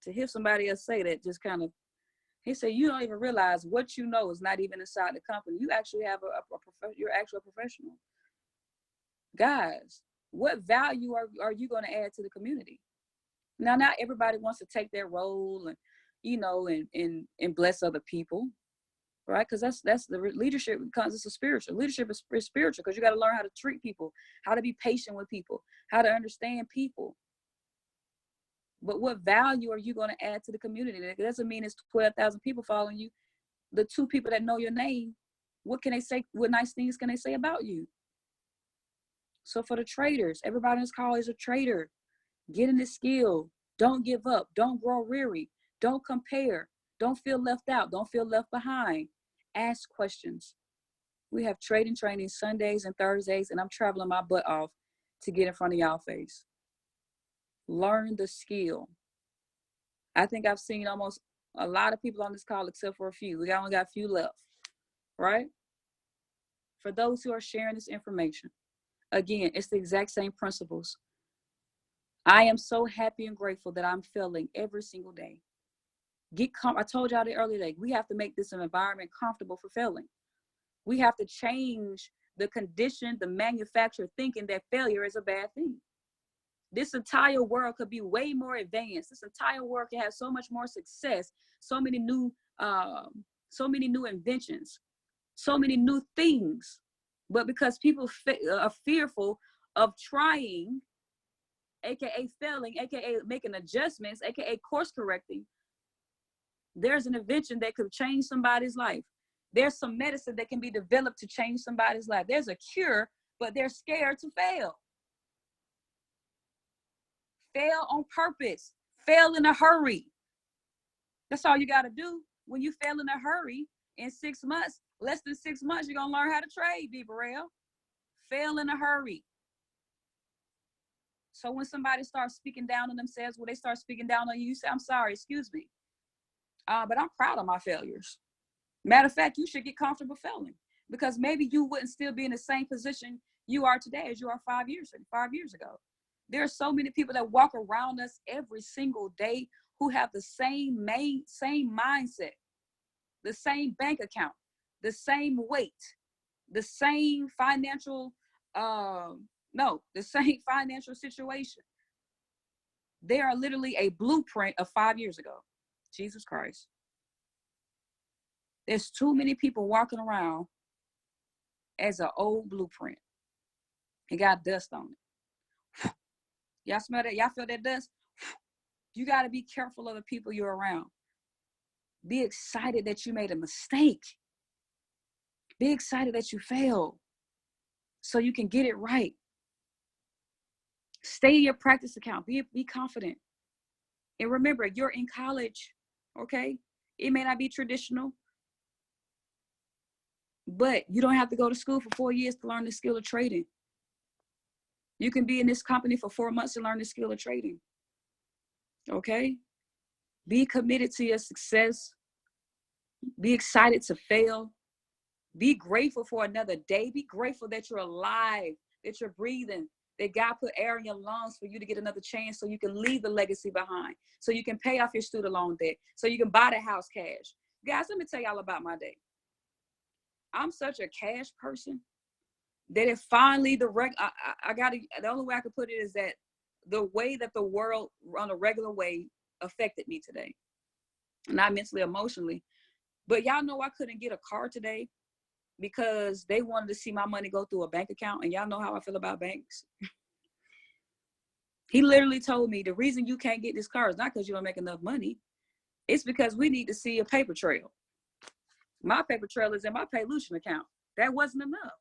To hear somebody else say that just kind of, he said, you don't even realize what you know is not even inside the company. You actually have you're actually a professional. Guys, what value are you going to add to the community? Now, not everybody wants to take their role and, you know, and bless other people, right? Because that's the leadership, because it's a spiritual. Leadership is spiritual, because you got to learn how to treat people, how to be patient with people, how to understand people. But what value are you going to add to the community? It doesn't mean it's 12,000 people following you. The 2 people that know your name, what can they say? What nice things can they say about you? So for the traders, everybody in this call is a trader. Get in the skill. Don't give up. Don't grow weary. Don't compare. Don't feel left out. Don't feel left behind. Ask questions. We have trading training Sundays and Thursdays, and I'm traveling my butt off to get in front of y'all face. Learn the skill. I think I've seen almost a lot of people on this call except for a few. We only got a few left, right? For those who are sharing this information, again, it's the exact same principles. I am so happy and grateful that I'm failing every single day. I told y'all the earlier day, we have to make this an environment comfortable for failing. We have to change the condition, the manufactured thinking that failure is a bad thing. This entire world could be way more advanced. This entire world can have so much more success, so many new inventions, so many new things. But because people are fearful of trying, AKA failing, AKA making adjustments, AKA course correcting, there's an invention that could change somebody's life. There's some medicine that can be developed to change somebody's life. There's a cure, but they're scared to fail. Fail on purpose. Fail in a hurry. That's all you got to do. When you fail in a hurry, in 6 months, less than 6 months, you're going to learn how to trade, B. Burrell. Fail in a hurry. So when somebody starts speaking down on themselves, when they start speaking down on you, you say, I'm sorry, excuse me. But I'm proud of my failures. Matter of fact, you should get comfortable failing, because maybe you wouldn't still be in the same position you are today as you are 5 years ago. There are so many people that walk around us every single day who have the same mindset, the same bank account, the same weight, the same financial, the same financial situation. They are literally a blueprint of 5 years ago. Jesus Christ. There's too many people walking around as an old blueprint. It got dust on it. Y'all smell that? Y'all feel that dust? You got to be careful of the people you're around. Be excited that you made a mistake. Be excited that you failed so you can get it right. Stay in your practice account. Be confident. And remember, you're in college, okay? It may not be traditional, but you don't have to go to school for 4 years to learn the skill of trading. You can be in this company for 4 months and learn the skill of trading. Okay? Be committed to your success. Be excited to fail. Be grateful for another day. Be grateful that you're alive, that you're breathing, that God put air in your lungs for you to get another chance so you can leave the legacy behind, so you can pay off your student loan debt, so you can buy the house cash. Guys, let me tell y'all about my day. I'm such a cash person that if finally the only way I could put it is that the way that the world on a regular way affected me today, not mentally, emotionally. But y'all know I couldn't get a car today because they wanted to see my money go through a bank account. And y'all know how I feel about banks. He literally told me the reason you can't get this car is not because you don't make enough money. It's because we need to see a paper trail. My paper trail is in my Paylution account. That wasn't enough.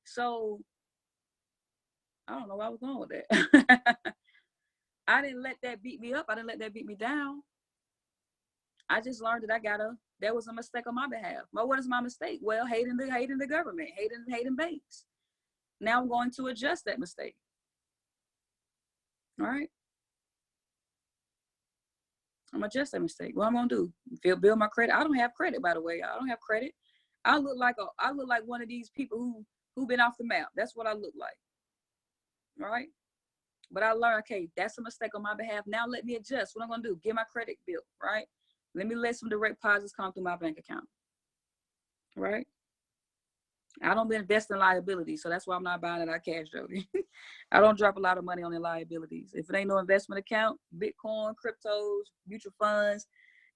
So I don't know where I was going with that. I didn't let that beat me up. I didn't let that beat me down. I just learned that that was a mistake on my behalf. But what is my mistake? Well, hating the government, hating banks. Now I'm going to adjust that mistake. All right. I'm gonna adjust that mistake. What I'm gonna do? Build my credit. I don't have credit, by the way. I don't have credit. I look like one of these people who been off the map. That's what I look like. Right? But I learned, okay, that's a mistake on my behalf. Now let me adjust. What I'm gonna do? Get my credit built, right? Let me let some direct deposits come through my bank account. Right? I don't invest in liabilities, so that's why I'm not buying it out cash, Jody. I don't drop a lot of money on the liabilities. If it ain't no investment account, Bitcoin, cryptos, mutual funds,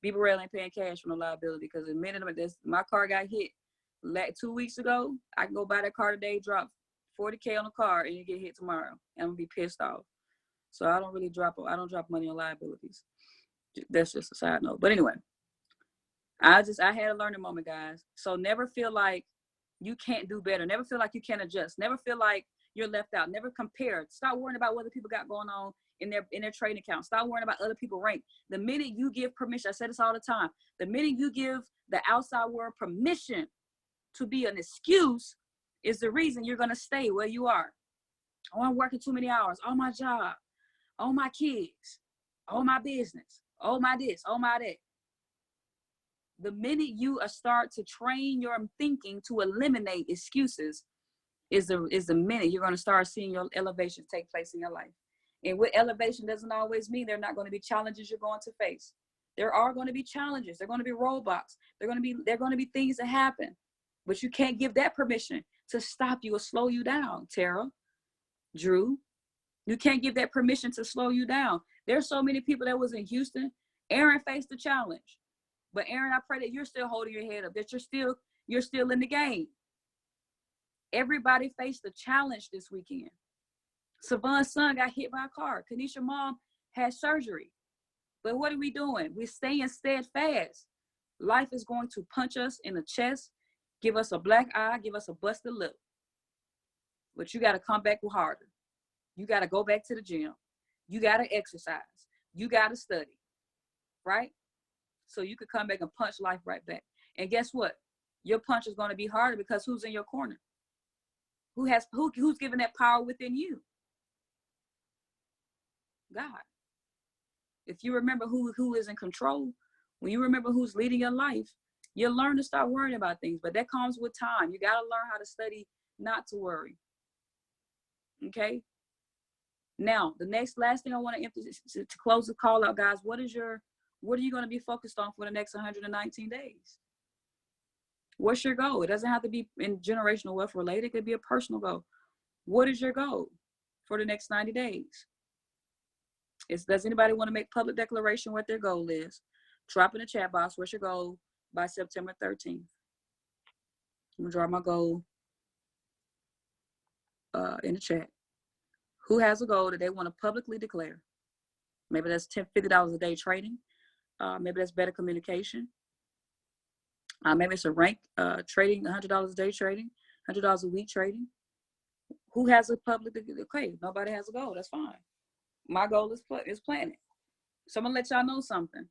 B Burrell ain't paying cash for no liability, because the minute my car got hit 2 weeks ago, I can go buy that car today, drop $40K on the car, and you get hit tomorrow, and I'm gonna be pissed off. So I don't drop money on liabilities. That's just a side note. But anyway, I had a learning moment, guys. So never feel like you can't do better. Never feel like you can't adjust. Never feel like you're left out. Never compare. Stop worrying about what other people got going on in their trading account. Stop worrying about other people rank. The minute you give permission, I say this all the time, the minute you give the outside world permission to be an excuse is the reason you're going to stay where you are. Oh, I'm working too many hours. Oh, my job. Oh, my kids. Oh, my business. Oh, my this. Oh, my that. The minute you start to train your thinking to eliminate excuses is the minute you're going to start seeing your elevation take place in your life. And with elevation doesn't always mean there are not going to be challenges you're going to face. There are going to be challenges. There are going to be roadblocks. There are going to be things that happen. But you can't give that permission to stop you or slow you down, Tara, Drew. You can't give that permission to slow you down. There's so many people that was in Houston. Aaron faced the challenge. But Aaron, I pray that you're still holding your head up, that you're still in the game. Everybody faced a challenge this weekend. Savon's son got hit by a car. Kanisha's mom had surgery. But what are we doing? We're staying steadfast. Life is going to punch us in the chest, give us a black eye, give us a busted lip. But you got to come back harder. You got to go back to the gym. You got to exercise. You got to study. Right? So you could come back and punch life right back. And guess what? Your punch is going to be harder because who's in your corner? Who's giving that power within you? God. If you remember who is in control, when you remember who's leading your life, you'll learn to start worrying about things. But that comes with time. You got to learn how to study not to worry. Okay? Now, the last thing I want to emphasize to close the call out, guys, what are you going to be focused on for the next 119 days? What's your goal? It doesn't have to be in generational wealth related. It could be a personal goal. What is your goal for the next 90 days? Does anybody want to make public declaration what their goal is? Drop in the chat box, what's your goal by September 13th? I'm going to drop my goal in the chat. Who has a goal that they want to publicly declare? Maybe that's $50 a day trading. Maybe that's better communication. Maybe it's a rank trading, $100 a day trading, $100 a week trading. Who has a public? Okay, nobody has a goal. That's fine. My goal is planet. So I'm gonna let y'all know something.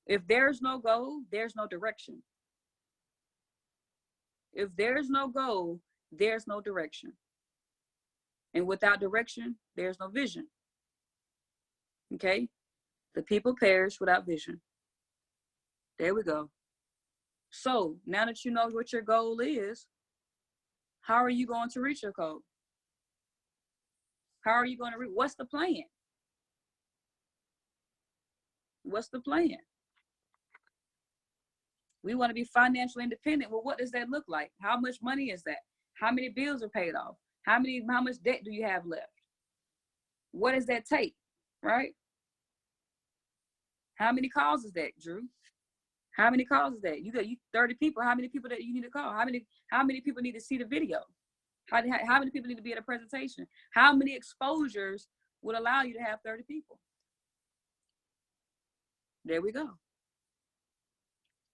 If there's no goal, there's no direction. If there's no goal, there's no direction. And without direction, there's no vision. Okay? The people perish without vision. There we go. So now that you know what your goal is, how are you going to reach your goal? How are you going to reach? What's the plan? What's the plan? We want to be financially independent. Well, what does that look like? How much money is that? How many bills are paid off? How much debt do you have left? What does that take? Right? How many calls is that, Drew? How many calls is that? You got 30 people. How many people that you need to call? How many people need to see the video? How many people need to be at a presentation? How many exposures would allow you to have 30 people? There we go.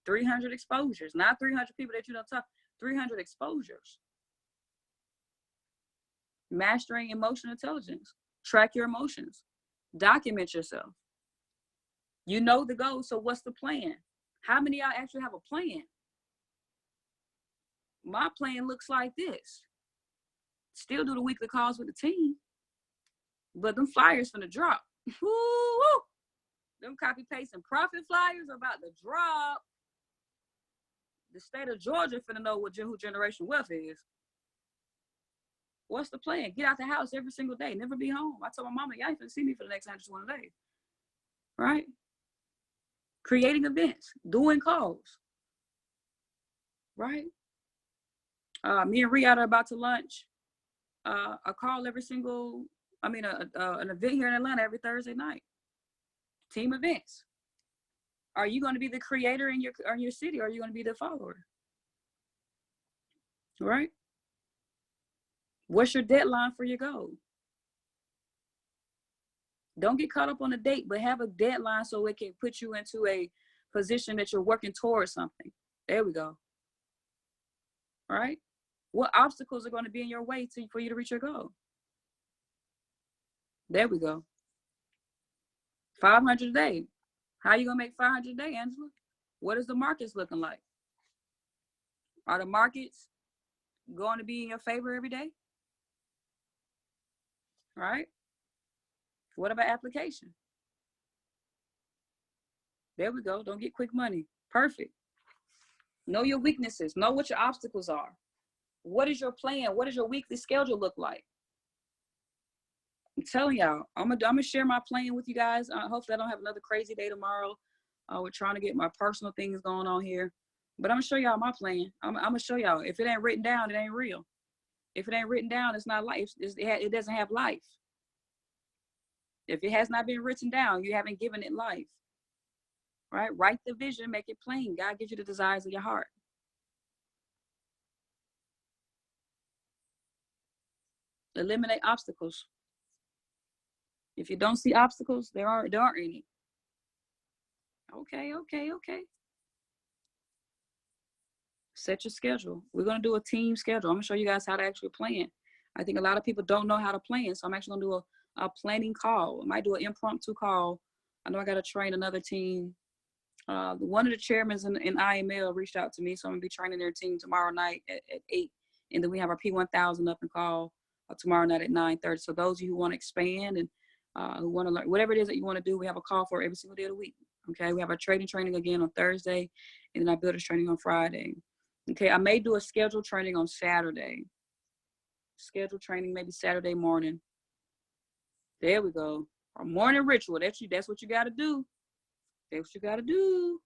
300 exposures, not 300 people that you don't talk, 300 exposures. Mastering emotional intelligence. Track your emotions. Document yourself. You know the goal, so what's the plan? How many of y'all actually have a plan? My plan looks like this. Still do the weekly calls with the team, but them flyers finna drop. Woo-woo. Them copy paste and profit flyers are about to drop. The state of Georgia finna know who Generation Wealth is. What's the plan? Get out the house every single day. Never be home. I told my mama, y'all ain't finna see me for the next 120 days. Right? Creating events, doing calls. Right? Me and Riyadh are about to launch a call an event here in Atlanta every Thursday night. Team events. Are you going to be the creator in your city, or are you going to be the follower? Right? What's your deadline for your goal? Don't get caught up on a date, but have a deadline so it can put you into a position that you're working towards something. There we go. All right? What obstacles are going to be in your way for you to reach your goal? There we go. 500 a day. How you going to make 500 a day, Angela? What is the markets looking like? Are the markets going to be in your favor every day? Right? What about application? There we go. Don't get quick money. Perfect. Know your weaknesses. Know what your obstacles are. What is your plan? What does your weekly schedule look like? I'm telling y'all, I'm gonna share my plan with you guys. Hopefully I don't have another crazy day tomorrow. We're trying to get my personal things going on here. But I'm gonna show y'all my plan. I'm gonna show y'all. If it ain't written down, it ain't real. If it ain't written down, it's not life. It doesn't have life. If it has not been written down, you haven't given it life. Right? Write the vision, make it plain. God gives you the desires of your heart. Eliminate obstacles. If you don't see obstacles, there aren't any. Okay. Set your schedule. We're going to do a team schedule. I'm going to show you guys how to actually plan. I think a lot of people don't know how to plan, so I'm actually going to do a planning call. I might do an impromptu call. I know I got to train another team. One of the chairmen in IML reached out to me, so I'm going to be training their team tomorrow night at 8. And then we have our P1000 up and call tomorrow night at 9:30. So those of you who want to expand and who want to learn, whatever it is that you want to do, we have a call for every single day of the week. Okay, we have our trading training again on Thursday, and then our builders training on Friday. Okay, I may do a scheduled training on Saturday. Scheduled training maybe Saturday morning. There we go. Our morning ritual. That's what you got to do. That's what you got to do,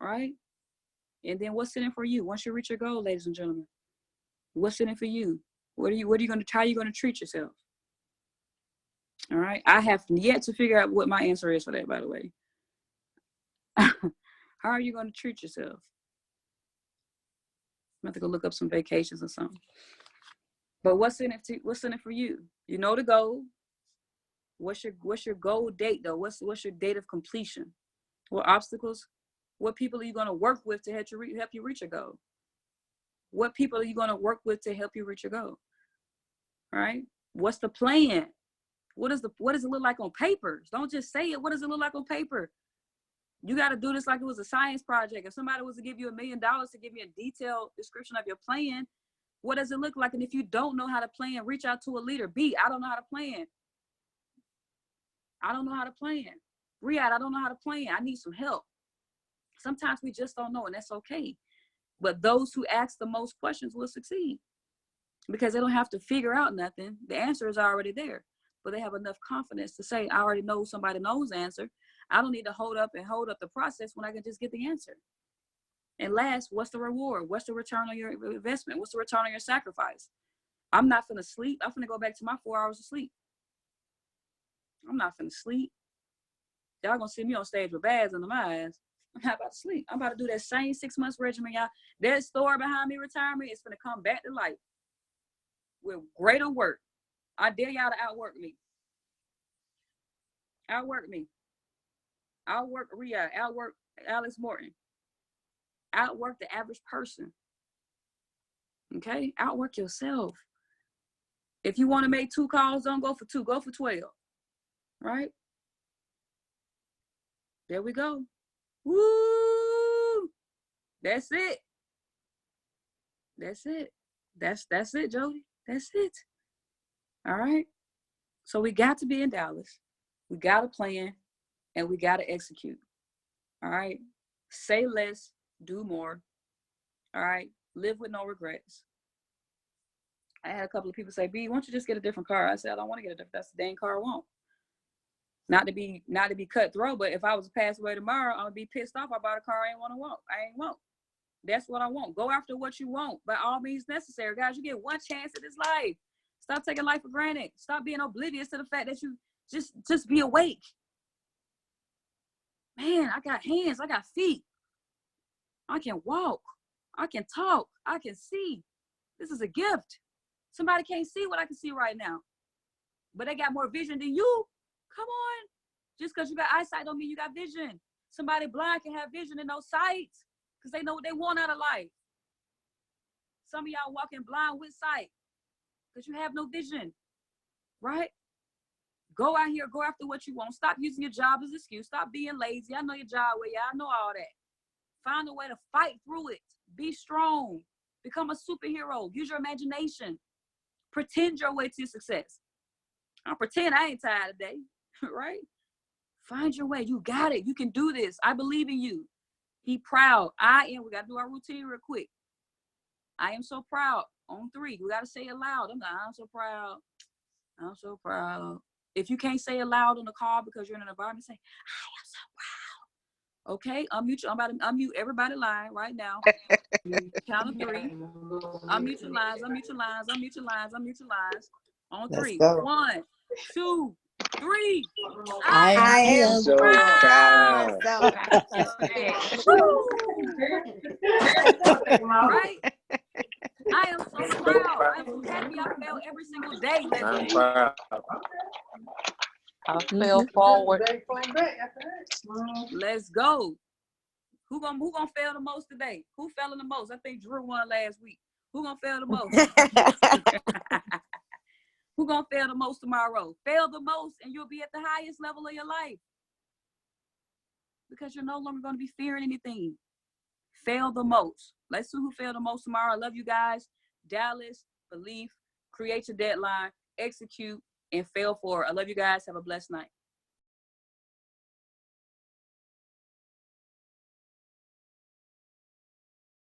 right? And then what's in it for you once you reach your goal, ladies and gentlemen? What's in it for you? How are you going to treat yourself? All right. I have yet to figure out what my answer is for that, by the way. How are you going to treat yourself? I'm going to go look up some vacations or something. But what's in it for you? You know the goal. What's your goal date though? What's your date of completion? What obstacles? What people are you going to work with to help you reach your goal? What people are you going to work with to help you reach your goal? All right. What's the plan? What does it look like on paper? Don't just say it. What does it look like on paper? You got to do this like it was a science project. If somebody was to give you $1 million to give me a detailed description of your plan, what does it look like? And if you don't know how to plan, reach out to a leader. B, I don't know how to plan. I don't know how to plan. Riyadh, I don't know how to plan. I need some help. Sometimes we just don't know, and that's okay. But those who ask the most questions will succeed because they don't have to figure out nothing. The answer is already there, but they have enough confidence to say, I already know somebody knows the answer. I don't need to hold up the process when I can just get the answer. And last, what's the reward? What's the return on your investment? What's the return on your sacrifice? I'm not finna sleep. I'm finna go back to my 4 hours of sleep. I'm not finna sleep. Y'all gonna see me on stage with bags under my eyes. I'm not about to sleep. I'm about to do that same 6 months regimen, y'all. That story behind me retirement is gonna come back to life with greater work. I dare y'all to outwork me. Outwork me. Outwork Riyadh. Outwork Alex Morton. Outwork the average person. Okay? Outwork yourself. If you want to make 2 calls, don't go for 2. Go for 12. Right? There we go. Woo! That's it. That's it. That's it, Jody. That's it. All right? So we got to be in Dallas. We got a plan. and we got to execute. All right. Say less, do more. All right. Live with no regrets. I had a couple of people say, B, why don't you just get a different car? I said, I don't want to get a different, that's the dang car I want. Not to be cutthroat, but if I was to pass away tomorrow, I would be pissed off. I bought a car I ain't want. That's what I want. Go after what you want by all means necessary. Guys, you get one chance at this life. Stop taking life for granted. Stop being oblivious to the fact that you just be awake. Man, I got hands, I got feet. I can walk. I can talk. I can see. This is a gift. Somebody can't see what I can see right now, but they got more vision than you. Come on. Just because you got eyesight don't mean you got vision. Somebody blind can have vision and no sight because they know what they want out of life. Some of y'all walking blind with sight because you have no vision, right? Go out here, go after what you want. Stop using your job as an excuse. Stop being lazy. I know your job where y'all know all that. Find a way to fight through it. Be strong. Become a superhero. Use your imagination. Pretend your way to success. I'll pretend I ain't tired today, right? Find your way. You got it. You can do this. I believe in you. Be proud. We got to do our routine real quick. I am so proud. On 3. We got to say it loud. I'm so proud. I'm so proud. If you can't say it loud in the car because you're in an environment, say, I am so proud. Okay, unmute. I'm about to unmute everybody line right now. Count of 3. Unmute your lines. Unmute your lines. Unmute your lines. Unmute your lines. On 3. 1, 2, 3. I am so proud. proud. Right? I am so proud. I'm so happy I fail every single day. I'm proud. I fell forward. Let's go. Who gonna fail the most today? Who fell in the most? I think Drew won last week. Who gonna fail the most? Who gonna fail the most tomorrow? Fail the most and you'll be at the highest level of your life. Because you're no longer gonna be fearing anything. Fail the most. Let's see who failed the most tomorrow. I love you guys. Dallas, belief, create your deadline, execute, and fail for it. I love you guys. Have a blessed night.